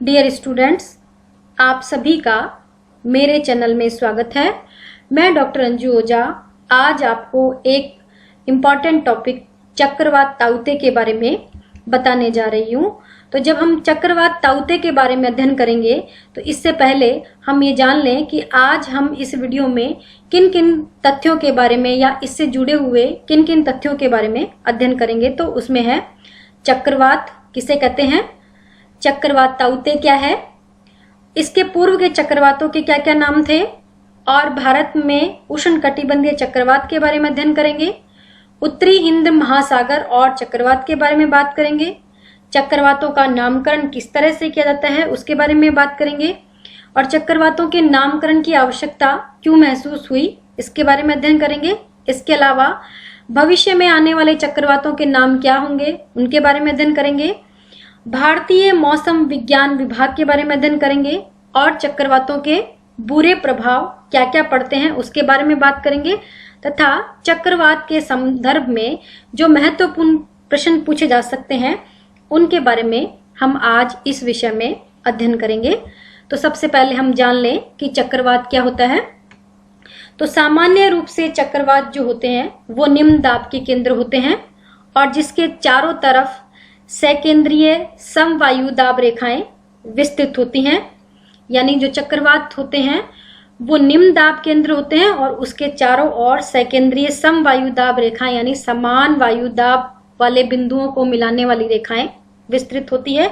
Dear students, आप सभी का मेरे चैनल में स्वागत है। मैं डॉक्टर अंजू ओझा आज आपको एक इम्पॉर्टेंट टॉपिक चक्रवात ताउते के बारे में बताने जा रही हूँ। तो जब हम चक्रवात ताउते के बारे में अध्ययन करेंगे तो इससे पहले हम ये जान लें कि आज हम इस वीडियो में किन किन तथ्यों के बारे में या इससे जुड़े हुए किन किन तथ्यों के बारे में अध्ययन करेंगे। तो उसमें है चक्रवात किसे कहते हैं, चक्रवात ताउते क्या है, इसके पूर्व के चक्रवातों के क्या क्या नाम थे, और भारत में उष्णकटिबंधीय चक्रवात के बारे में अध्ययन करेंगे। उत्तरी हिंद महासागर और चक्रवात के बारे में बात करेंगे। चक्रवातों का नामकरण किस तरह से किया जाता है उसके बारे में बात करेंगे, और चक्रवातों के नामकरण की आवश्यकता क्यों महसूस हुई इसके बारे में अध्ययन करेंगे। इसके अलावा भविष्य में आने वाले चक्रवातों के नाम क्या होंगे उनके बारे में अध्ययन करेंगे। भारतीय मौसम विज्ञान विभाग के बारे में अध्ययन करेंगे, और चक्रवातों के बुरे प्रभाव क्या क्या पड़ते हैं उसके बारे में बात करेंगे, तथा चक्रवात के संदर्भ में जो महत्वपूर्ण प्रश्न पूछे जा सकते हैं उनके बारे में हम आज इस विषय में अध्ययन करेंगे। तो सबसे पहले हम जान लें कि चक्रवात क्या होता है। तो सामान्य रूप से चक्रवात जो होते हैं वो निम्न दाब के केंद्र होते हैं और जिसके चारों तरफ सकेंद्रीय समवायु दाब रेखाएं विस्तृत होती हैं। यानी जो चक्रवात होते हैं वो निम्न दाब केंद्र होते हैं और उसके चारों ओर सकेंद्रीय समवायु दाब रेखाएं यानी समान वायु दाब वाले बिंदुओं को मिलाने वाली रेखाएं विस्तृत होती है।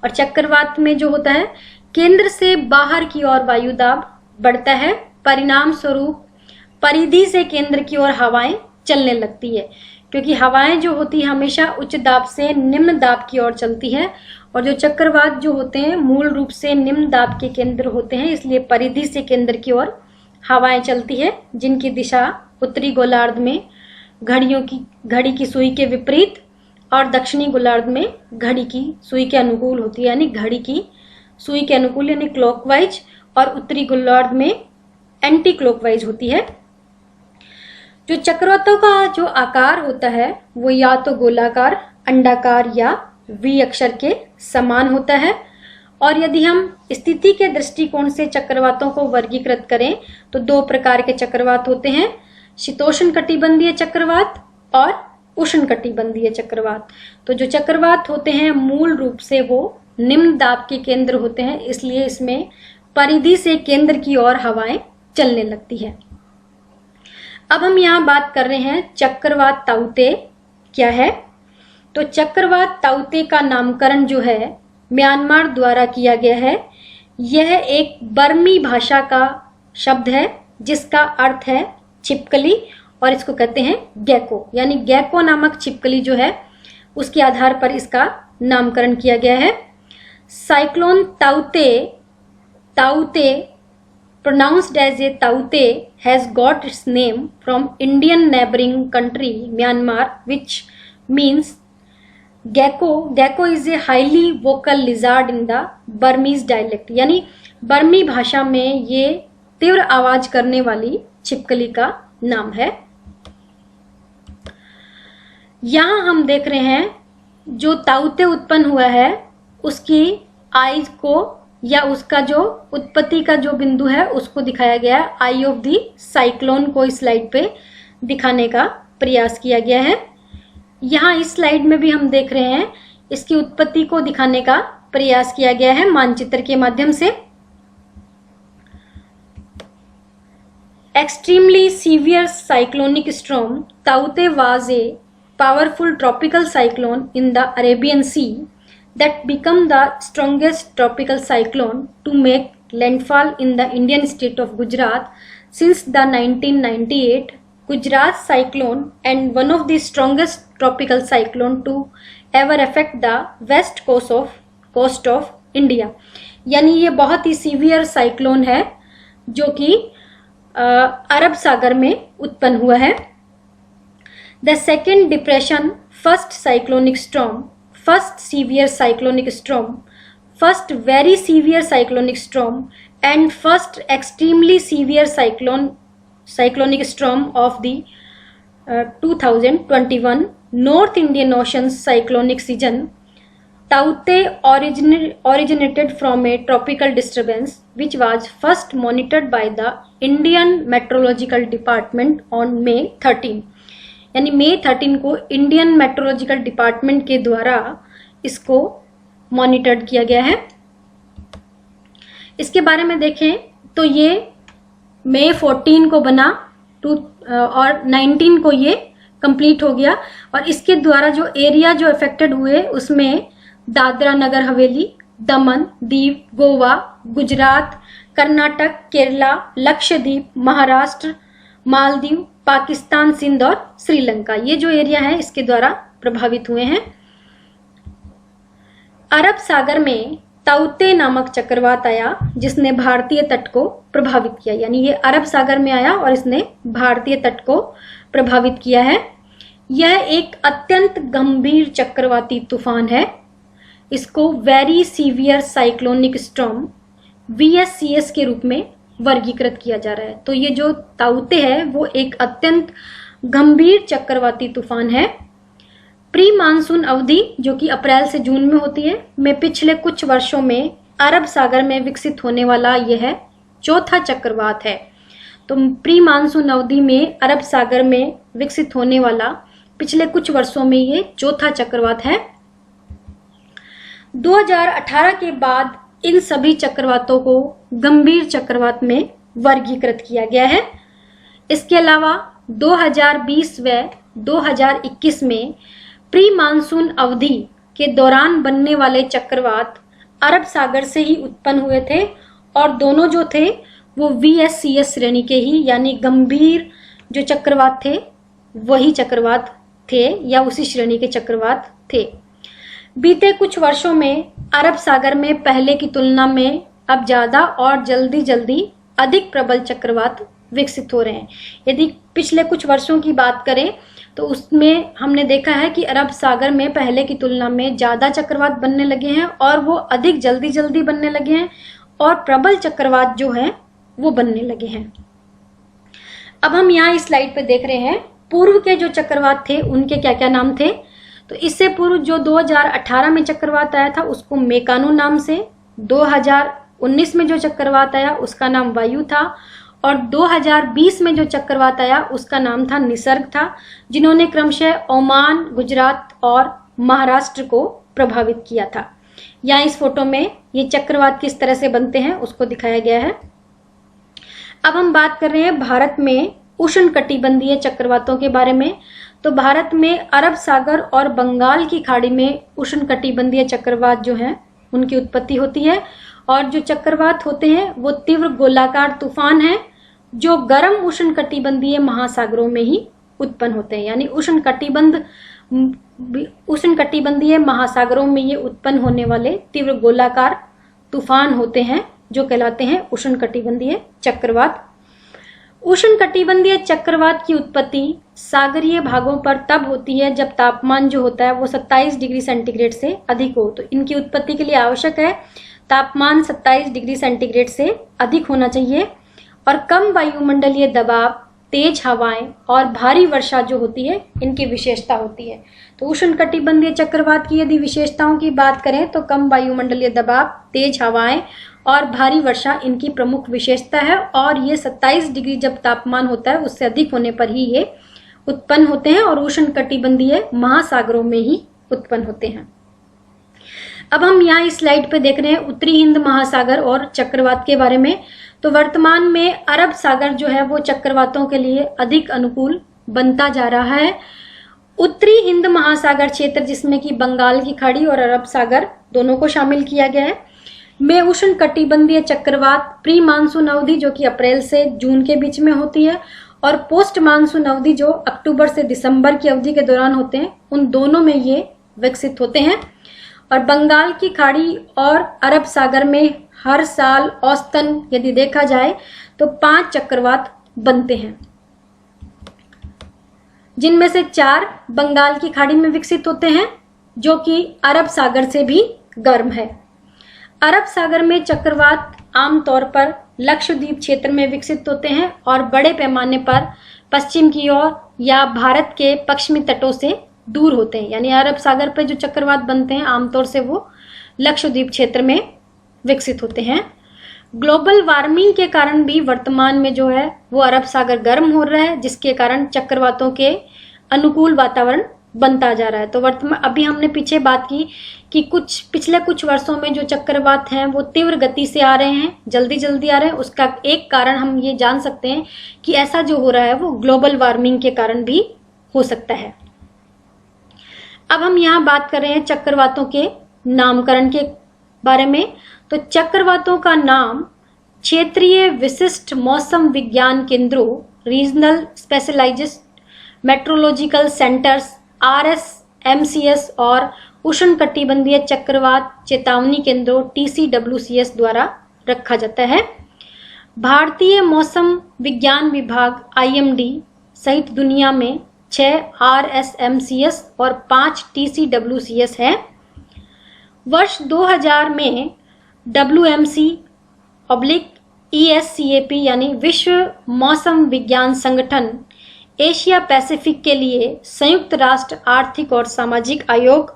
और चक्रवात में जो होता है केंद्र से बाहर की ओर वायु दाब बढ़ता है, परिणाम स्वरूप परिधि से केंद्र की ओर हवाएं चलने लगती है, क्योंकि हवाएं जो होती है हमेशा उच्च दाब से निम्न दाब की ओर चलती है, और जो चक्रवात जो होते हैं मूल रूप से निम्न दाब के केंद्र होते हैं, इसलिए परिधि से केंद्र की ओर हवाएं चलती है जिनकी दिशा उत्तरी गोलार्ध में घड़ी की सुई के विपरीत और दक्षिणी गोलार्ध में घड़ी की सुई के अनुकूल होती है। यानी घड़ी की सुई के अनुकूल यानी क्लॉकवाइज, और उत्तरी गोलार्ध में एंटी क्लॉकवाइज होती है। जो चक्रवातों का जो आकार होता है वो या तो गोलाकार, अंडाकार या वी अक्षर के समान होता है। और यदि हम स्थिति के दृष्टिकोण से चक्रवातों को वर्गीकृत करें तो दो प्रकार के चक्रवात होते हैं, शीतोष्णकटिबंधीय चक्रवात और उष्णकटिबंधीय चक्रवात। तो जो चक्रवात होते हैं मूल रूप से वो निम्न दाब के केंद्र होते हैं, इसलिए इसमें परिधि से केंद्र की ओर हवाएं चलने लगती है। अब हम यहाँ बात कर रहे हैं चक्रवात ताउते क्या है। तो चक्रवात ताउते का नामकरण जो है म्यांमार द्वारा किया गया है। यह एक बर्मी भाषा का शब्द है जिसका अर्थ है छिपकली, और इसको कहते हैं गैको। यानी गैको नामक छिपकली जो है उसके आधार पर इसका नामकरण किया गया है। साइक्लोन ताउते pronounced as a taute has got its name from Indian neighboring country Myanmar, which means gecko. Gecko is a highly vocal lizard in the Burmese dialect. यानी बर्मी भाषा में ये तीव्र आवाज करने वाली छिपकली का नाम है। यहाँ हम देख रहे हैं जो ताउते उत्पन्न हुआ है उसकी आइज को या उसका जो उत्पत्ति का जो बिंदु है उसको दिखाया गया है। आई ऑफ द साइक्लोन को इस स्लाइड पे दिखाने का प्रयास किया गया है। यहाँ इस स्लाइड में भी हम देख रहे हैं इसकी उत्पत्ति को दिखाने का प्रयास किया गया है मानचित्र के माध्यम से। एक्सट्रीमली सीवियर साइक्लोनिक स्टॉर्म ताउते was a powerful tropical cyclone in the Arabian Sea that become the strongest tropical cyclone to make landfall in the Indian state of Gujarat since the 1998 Gujarat cyclone, and one of the strongest tropical cyclone to ever affect the west coast of India. यानी ये बहुत ही severe cyclone है जो कि अरब सागर में उत्पन्न हुआ है। The second depression, first cyclonic storm, first severe cyclonic storm, first very severe cyclonic storm, and first extremely severe cyclonic storm of the 2021 North Indian Ocean cyclonic season Taute originated from a tropical disturbance which was first monitored by the Indian Meteorological Department on May 13। यानी मई 13 को Indian meteorological department के द्वारा इसको monitored किया गया है। इसके बारे में देखें तो ये मई 14 को बना और 19 को ये कंप्लीट हो गया। और इसके द्वारा जो एरिया जो अफेक्टेड हुए उसमें दादरा नगर हवेली, दमन, दीव, गोवा, गुजरात, कर्नाटक, केरला, लक्षद्वीप, महाराष्ट्र, मालदीव, पाकिस्तान, सिंध और श्रीलंका, ये जो एरिया है इसके द्वारा प्रभावित हुए हैं। अरब सागर में ताउते नामक चक्रवात आया जिसने भारतीय तट को प्रभावित किया। यानी ये अरब सागर में आया और इसने भारतीय तट को प्रभावित किया है। यह एक अत्यंत गंभीर चक्रवाती तूफान है। इसको very severe cyclonic storm VSCS के रूप में वर्गीकृत किया जा रहा है। तो ये जो ताउते है वो एक अत्यंत गंभीर चक्रवाती तूफान है। प्री मानसून अवधि जो कि अप्रैल से जून में होती है में पिछले कुछ वर्षों में अरब सागर में विकसित होने वाला यह चौथा चक्रवात है। तो प्री मानसून अवधि में अरब सागर में विकसित होने वाला पिछले कुछ वर्षों में ये चौथा चक्रवात है। 2018 के बाद इन सभी चक्रवातों को गंभीर चक्रवात में वर्गीकृत किया गया है। इसके अलावा 2020 व 2021 में प्री मानसून अवधि के दौरान बनने वाले चक्रवात अरब सागर से ही उत्पन्न हुए थे और दोनों जो थे वो VSCS श्रेणी के ही यानी गंभीर जो चक्रवात थे वही चक्रवात थे या उसी श्रेणी के चक्रवात थे। बीते कुछ वर्षों में अरब सागर में पहले की तुलना में अब ज्यादा और जल्दी अधिक प्रबल चक्रवात विकसित हो रहे हैं। यदि पिछले कुछ वर्षों की बात करें तो उसमें हमने देखा है कि अरब सागर में पहले की तुलना में ज्यादा चक्रवात बनने लगे हैं और वो अधिक जल्दी बनने लगे हैं और प्रबल चक्रवात जो है वो बनने लगे हैं। अब हम यहाँ इस स्लाइड पे देख रहे हैं पूर्व के जो चक्रवात थे उनके क्या क्या नाम थे। तो इससे पूर्व जो 2018 में चक्रवात आया था उसको मेकानु नाम से, 2019 में जो चक्रवात आया उसका नाम वायु था और 2020 में जो चक्रवात आया उसका नाम था निसर्ग था, जिन्होंने क्रमशः ओमान, गुजरात और महाराष्ट्र को प्रभावित किया था। यहाँ इस फोटो में ये चक्रवात किस तरह से बनते हैं उसको दिखाया गया है। अब हम बात कर रहे हैं भारत में उष्णकटिबंधीय चक्रवातों के बारे में। तो भारत में अरब सागर और बंगाल की खाड़ी में उष्णकटिबंधीय चक्रवात जो हैं उनकी उत्पत्ति होती है और जो चक्रवात होते हैं वो तीव्र गोलाकार तूफान हैं जो गर्म उष्णकटिबंधीय महासागरों में ही उत्पन्न होते हैं। यानी उष्णकटिबंधीय महासागरों में ये उत्पन्न होने वाले तीव्र गोलाकार तूफान होते हैं जो कहलाते हैं उष्णकटिबंधीय चक्रवात। उष्णकटिबंधीय चक्रवात की उत्पत्ति सागरीय भागों पर तब होती है जब तापमान जो होता है वो 27 डिग्री सेंटीग्रेड से अधिक हो। तो इनकी उत्पत्ति के लिए आवश्यक है तापमान 27 डिग्री सेंटीग्रेड से अधिक होना चाहिए और कम वायुमंडलीय दबाव, तेज हवाएं और भारी वर्षा जो होती है इनकी विशेषता होती है। तो उष्णकटिबंधीय चक्रवात की यदि विशेषताओं की बात करें तो कम वायुमंडलीय दबाव, तेज हवाएं और भारी वर्षा इनकी प्रमुख विशेषता है और ये 27 डिग्री जब तापमान होता है उससे अधिक होने पर ही ये उत्पन्न होते हैं और उष्णकटिबंधीय महासागरों में ही उत्पन्न होते हैं। अब हम यहाँ इस स्लाइड पे देख रहे हैं उत्तरी हिंद महासागर और चक्रवात के बारे में। तो वर्तमान में अरब सागर जो है वो चक्रवातों के लिए अधिक अनुकूल बनता जा रहा है। उत्तरी हिंद महासागर क्षेत्र जिसमें कि बंगाल की खाड़ी और अरब सागर दोनों को शामिल किया गया है में उष्णकटिबंधीय चक्रवात प्री मानसून अवधि जो कि अप्रैल से जून के बीच में होती है और पोस्ट मानसून अवधि जो अक्टूबर से दिसंबर की अवधि के दौरान होते हैं, उन दोनों में ये विकसित होते हैं। और बंगाल की खाड़ी और अरब सागर में हर साल औसतन यदि देखा जाए तो 5 चक्रवात बनते हैं, जिनमें से 4 बंगाल की खाड़ी में विकसित होते हैं जो कि अरब सागर से भी गर्म है। अरब सागर में चक्रवात आमतौर पर लक्षद्वीप क्षेत्र में विकसित होते हैं और बड़े पैमाने पर पश्चिम की ओर या भारत के पश्चिमी तटों से दूर होते हैं, यानी अरब सागर पर जो चक्रवात बनते हैं आमतौर से वो लक्षद्वीप क्षेत्र में विकसित होते हैं। ग्लोबल वार्मिंग के कारण भी वर्तमान में जो है वो अरब सागर गर्म हो रहा है, जिसके कारण चक्रवातों के अनुकूल वातावरण बनता जा रहा है। तो वर्तमान अभी हमने पीछे बात की कि पिछले कुछ वर्षों में जो चक्रवात हैं वो तीव्र गति से आ रहे हैं, जल्दी जल्दी आ रहे हैं। उसका एक कारण हम ये जान सकते हैं कि ऐसा जो हो रहा है वो ग्लोबल वार्मिंग के कारण भी हो सकता है। अब हम यहाँ बात कर रहे हैं चक्रवातों के नामकरण के बारे में। तो चक्रवातों का नाम क्षेत्रीय विशिष्ट मौसम विज्ञान केंद्रों, regional specialized meteorological centres RSMCS और उष्णकटिबंधीय चक्रवात चेतावनी केंद्रों TCWCS द्वारा रखा जाता है। भारतीय मौसम विज्ञान विभाग IMD सहित दुनिया में 6 RSMCS और 5 TCWCS है। वर्ष 2000 में WMC/ESCAP यानी विश्व मौसम विज्ञान संगठन एशिया पैसिफिक के लिए संयुक्त राष्ट्र आर्थिक और सामाजिक आयोग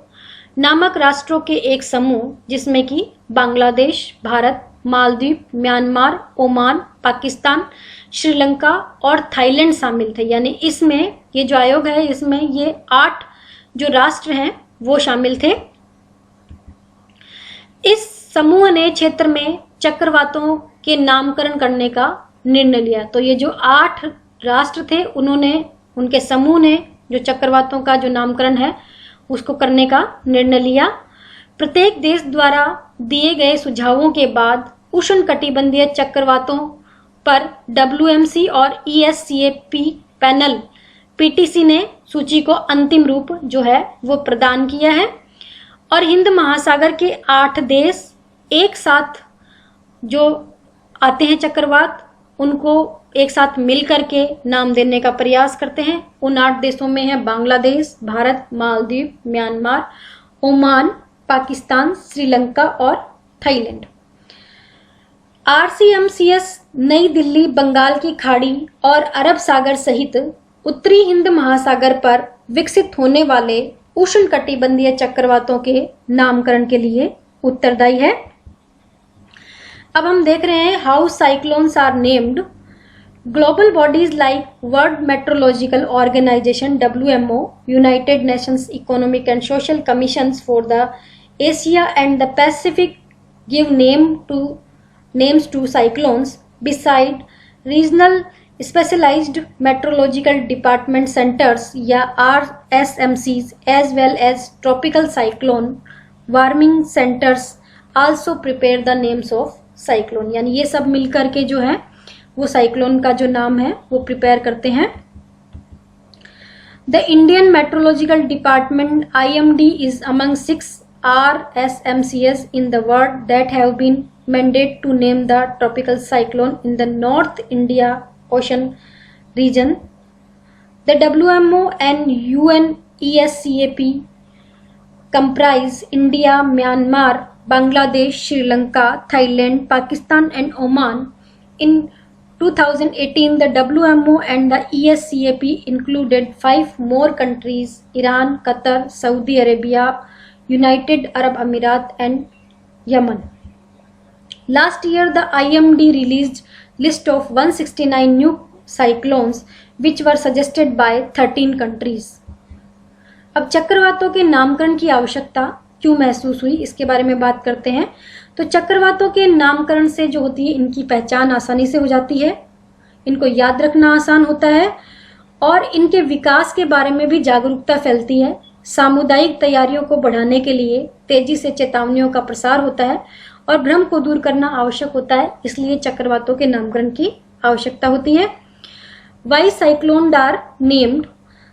नामक राष्ट्रों के एक समूह, जिसमें कि बांग्लादेश, भारत, मालदीव, म्यांमार, ओमान, पाकिस्तान, श्रीलंका और थाईलैंड शामिल थे। यानी इसमें ये जो आयोग है इसमें ये 8 जो राष्ट्र हैं वो शामिल थे। इस समूह ने क्षेत्र में चक्रवातों के नामकरण करने का निर्णय लिया। तो ये जो 8 राष्ट्र थे उनके समूह ने जो चक्रवातों का जो नामकरण है उसको करने का निर्णय लिया। प्रत्येक देश द्वारा दिए गए सुझावों के बाद उष्णकटिबंधीय चक्रवातों पर WMC और ESCAP पैनल PTC ने सूची को अंतिम रूप जो है वो प्रदान किया है और हिंद महासागर के 8 देश एक साथ जो आते हैं चक्रवात उनको एक साथ मिल करके नाम देने का प्रयास करते हैं। उन 8 देशों में है बांग्लादेश, भारत, मालदीव, म्यांमार, ओमान, पाकिस्तान, श्रीलंका और थाईलैंड। RCMCS नई दिल्ली, बंगाल की खाड़ी और अरब सागर सहित उत्तरी हिंद महासागर पर विकसित होने वाले उष्णकटिबंधीय चक्रवातों के नामकरण के लिए उत्तरदायी है। अब हम देख रहे हैं how cyclones are named. Global bodies like World Meteorological Organization WMO, United Nations Economic and Social Commissions for the Asia and the Pacific give names to cyclones beside regional specialized meteorological department centers या RSMCs as well as tropical cyclone warming centers also prepare the names of cyclone। यानी ये सब मिलकर के जो है वो cyclone का जो नाम है वो प्रिपेयर करते हैं। The Indian Meteorological Department IMD is among 6 RSMCS in the world that have been mandate to name the tropical cyclone in the North India Ocean region. The WMO and UNESCAP comprise India, Myanmar, Bangladesh, Sri Lanka, Thailand, Pakistan and Oman. In 2018, the WMO and the ESCAP included 5 more countries: Iran, Qatar, Saudi Arabia, United Arab Emirates and Yemen. Last year, the IMD released list of 169 new cyclones which were suggested by 13 countries. अब चक्रवातों के नामकरण की आवश्यकता क्यों महसूस हुई इसके बारे में बात करते हैं। तो चक्रवातों के नामकरण से जो होती है इनकी पहचान आसानी से हो जाती है, इनको याद रखना आसान होता है और इनके विकास के बारे में भी जागरूकता फैलती है। सामुदायिक तैयारियों को बढ़ाने के लिए तेजी से चेतावनियों का प्रसार होता है और भ्रम को दूर करना आवश्यक होता है, इसलिए चक्रवातों के नामकरण की आवश्यकता होती है। Why cyclones are named?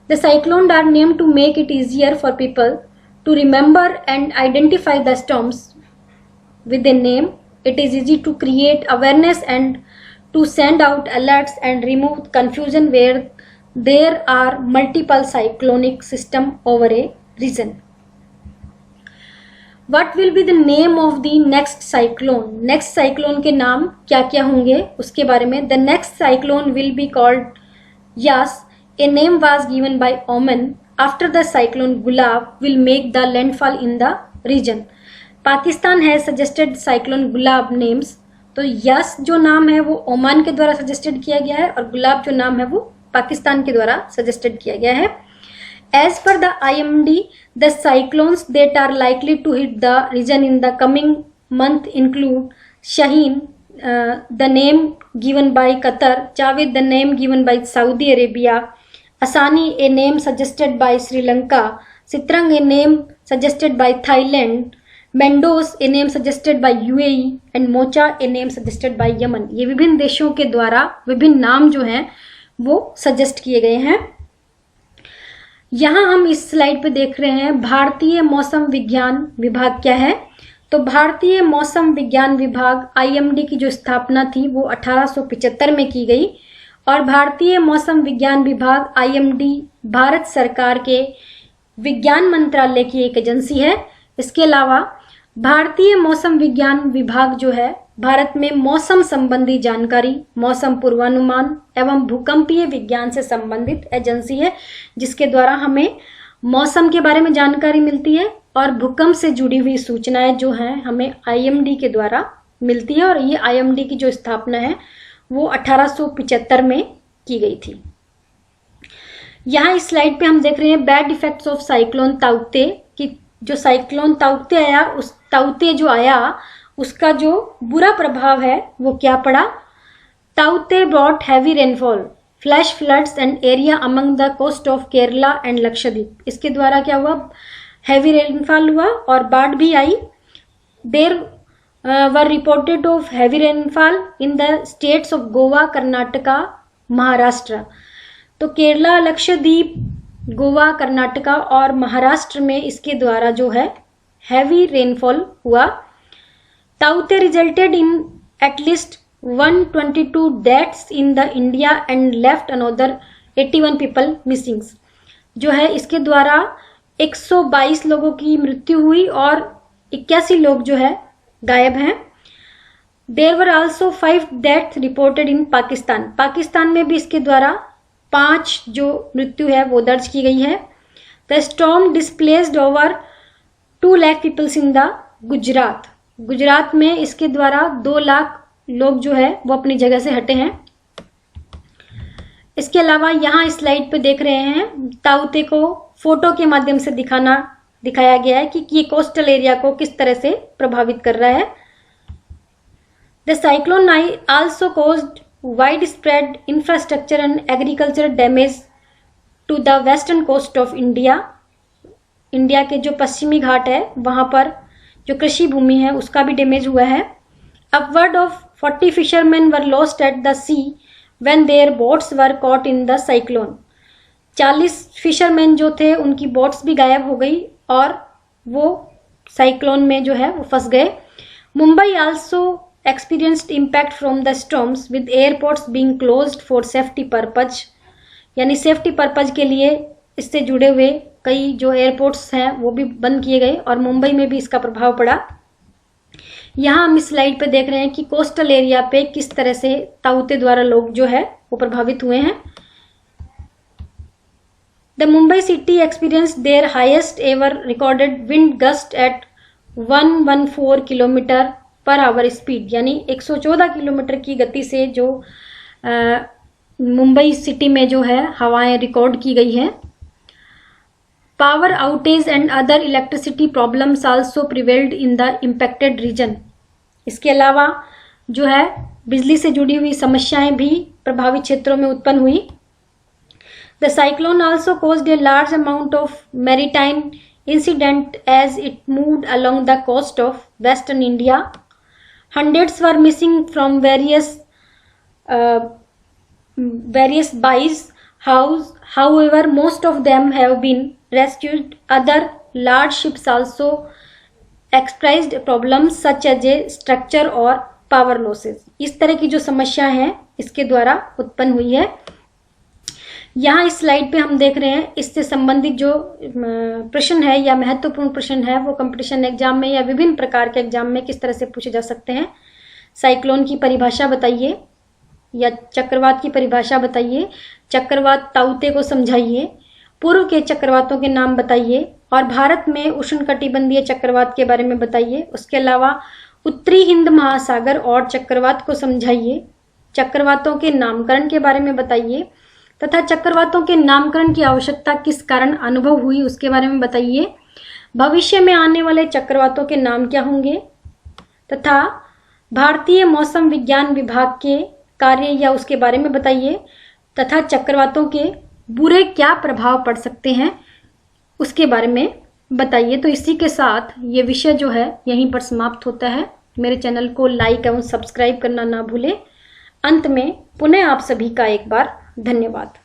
The cyclones are named to make it easier for people to remember and identify the storms with a name. It is easy to create awareness and to send out alerts and remove confusion where there are multiple cyclonic system over a region. What will be the name of the next cyclone? Next cyclone के नाम क्या क्या होंगे उसके बारे में। The next cyclone will be called Yas. A name was given by Oman after the cyclone Gulab will make the landfall in the region. Pakistan has suggested cyclone Gulab names. तो yes जो नाम है वो Oman के द्वारा suggested किया गया है और गुलाब जो नाम है वो पाकिस्तान के द्वारा सजेस्टेड किया गया है. As per the IMD, the cyclones that are likely to hit the region in the coming month include Shaheen, the name given by Qatar, Javed, the name given by Saudi Arabia, Asani, a name suggested by Sri Lanka, Sitrang, a name suggested by Thailand, Mendos, a name suggested by UAE, and Mocha, a name suggested by Yemen. ये विभिन्न देशों के द्वारा विभिन्न नाम जो हैं वो सजेस्ट किए गए हैं. यहाँ हम इस स्लाइड पे देख रहे हैं भारतीय मौसम विज्ञान विभाग क्या है. तो भारतीय मौसम विज्ञान विभाग IMD की जो स्थापना थी वो 1875 में की गई और भारतीय मौसम विज्ञान विभाग IMD भारत सरकार के विज्ञान मंत्रालय की एक एजेंसी है. इसके अलावा भारतीय मौसम विज्ञान विभाग जो है भारत में मौसम संबंधी जानकारी, मौसम पूर्वानुमान एवं भूकंपीय विज्ञान से संबंधित एजेंसी है जिसके द्वारा हमें मौसम के बारे में जानकारी मिलती है और भूकंप से जुड़ी हुई सूचनाएं जो हैं हमें IMD के द्वारा मिलती है. और ये IMD की जो स्थापना है वो 1875 में की गई थी. यहाँ इस स्लाइड पे हम देख रहे हैं बैड इफेक्ट्स ऑफ साइक्लोन ताउते की. जो साइक्लोन ताउते आया, उस ताउते जो आया उसका जो बुरा प्रभाव है वो क्या पड़ा. ताउते brought heavy rainfall, flash floods and area among the coast of Kerala and Lakshadweep. इसके द्वारा क्या हुआ, हैवी रेनफॉल हुआ और बाढ़ भी आई. There were reported of heavy rainfall in the states of Goa, Karnataka, Maharashtra. तो केरला, लक्षद्वीप, गोवा, कर्नाटका और महाराष्ट्र में इसके द्वारा जो है हैवी रेनफॉल हुआ. ताउते resulted in at least 122 deaths in the India and left another 81 people missing. जो है इसके द्वारा 122 लोगों की मृत्यु हुई और 81 लोग जो है गायब हैं. There were also 5 death reported in Pakistan. Pakistan में भी इसके द्वारा 5 जो मृत्यु है वो दर्ज की गई है. The storm displaced over 2 lakh peoples in the Gujarat. Gujarat में इसके द्वारा 2 लाख लोग जो है वो अपनी जगह से हटे हैं. इसके अलावा यहाँ इस स्लाइड पे देख रहे हैं ताउते को फोटो के माध्यम से दिखाया गया है कि ये कोस्टल एरिया को किस तरह से प्रभावित कर रहा है. The cyclone also caused widespread infrastructure and agricultural damage to the western coast of India. India के जो पश्चिमी घाट है वहां पर जो कृषि भूमि है उसका भी डैमेज हुआ है. Upward of 40 fishermen were lost at the sea when their boats were caught in the cyclone. 40 fisherman जो थे उनकी बोट्स भी गायब हो गई और वो साइक्लोन में जो है वो फंस गए. Mumbai also experienced impact from the storms with airports being closed for safety purpose. यानी सेफ्टी पर्पज के लिए इससे जुड़े हुए कई जो एयरपोर्ट्स हैं वो भी बंद किए गए और मुंबई में भी इसका प्रभाव पड़ा. यहाँ हम इस स्लाइड पे देख रहे हैं कि कोस्टल एरिया पे किस तरह से ताउते द्वारा लोग जो है वो प्रभावित हुए हैं. The Mumbai city experienced their highest ever recorded wind gust at 114 kilometre per hour speed. यानी 114 किलोमीटर की गति से जो मुंबई सिटी में जो है हवाएं रिकॉर्ड की गई हैं. Power outage and other electricity problems also prevailed in the impacted region. इसके अलावा जो है बिजली से जुड़ी हुई समस्याएं भी प्रभावित क्षेत्रों में उत्पन्न हुई. The cyclone also caused a large amount of maritime incident as it moved along the coast of western India. Hundreds were missing from various buys. However, most of them have been rescued. Other large ships also experienced problems such as a structure or power losses. इस तरह की जो समस्या है इसके द्वारा उत्पन्न हुई है. यहाँ इस स्लाइड पे हम देख रहे हैं इससे संबंधित जो प्रश्न है या महत्वपूर्ण प्रश्न है वो कंपटीशन एग्जाम में या विभिन्न प्रकार के एग्जाम में किस तरह से पूछे जा सकते हैं. साइक्लोन की परिभाषा बताइए या चक्रवात की परिभाषा बताइए. चक्रवात ताउते को समझाइए. पूर्व के चक्रवातों के नाम बताइए और भारत में उष्णकटिबंधीय चक्रवात के बारे में बताइए। उसके अलावा उत्तरी हिंद महासागर और चक्रवात को समझाइए। चक्रवातों के नामकरण के बारे में बताइए तथा चक्रवातों के नामकरण की आवश्यकता किस कारण अनुभव हुई उसके बारे में बताइए। भविष्य में आने वाले चक्रवातों के नाम क्या होंगे तथा भारतीय मौसम विज्ञान विभाग के कार्य या उसके बारे में बताइए तथा चक्रवातों के बुरे क्या प्रभाव पड़ सकते हैं उसके बारे में बताइए। तो इसी के साथ ये विषय जो है यहीं पर समाप्त होता है। मेरे चैनल को लाइक एवं सब्सक्राइब करना ना भूलें। अंत में पुनः आप सभी का एक बार धन्यवाद।